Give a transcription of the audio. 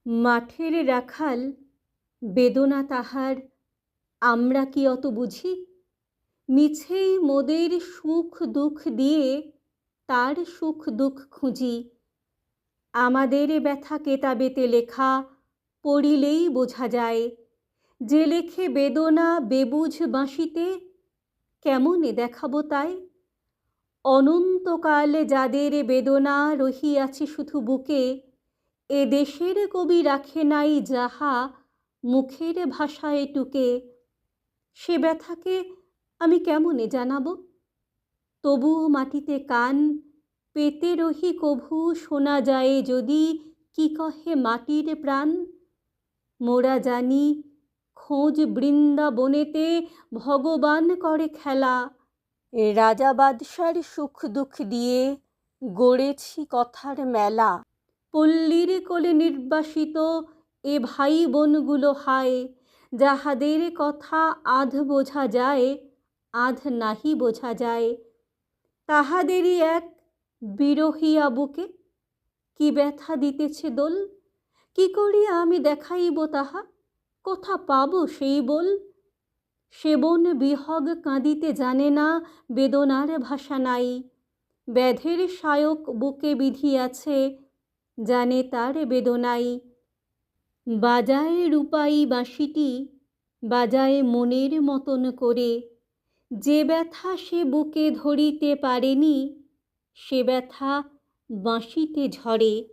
মাঠের রাখাল বেদনা তাহার আমরা কি অত বুঝি? মিছেই মোদের সুখ দুঃখ দিয়ে তার সুখ দুঃখ খুঁজি। আমাদের ব্যথা কেতাবেতে লেখা পড়িলেই বোঝা যায়। যে লেখে বেদনা বেবুঝ বাঁশিতে, কেমনে দেখাবো তাই? অনন্তকাল যাদের বেদনা রহিয়াছে শুধু বুকে, এ দেশের কবি রাখে নাই যাহা মুখের ভাষায় টুকে। সে ব্যথাকে আমি কেমনে জানাবো? তবুও মাটিতে কান পেতে রহি কভু শোনা যায় যদি কি কহে মাটির প্রাণ। মোরা জানি খোঁজ বৃন্দাবনেতে ভগবান করে খেলা। এ রাজা বাদশার সুখ দুঃখ দিয়ে গড়েছি কথার মেলা। পল্লীর কোলে নির্বাসিত এ ভাই বোনগুলো হায়, যাহাদের কথা আধ বোঝা যায় আধ নাহি বোঝা যায়। তাহাদেরই এক বিরহিয়া বুকে কি ব্যথা দিতেছে দোল। কি করিয়া আমি দেখাইব তাহা, কোথা পাব সেই বল? সেবন বিহগ কাঁদিতে জানে না, বেদনার ভাষা নাই। ব্যাধের সায়ক বুকে বিধিয়াছে, জানে তার বেদনাই। বাজায় রূপাই বাঁশিটি, বাজায় মনের মতন করে। যে ব্যথা সে বুকে ধরিতে পারেনি, সে ব্যথা বাঁশিতে ঝরে।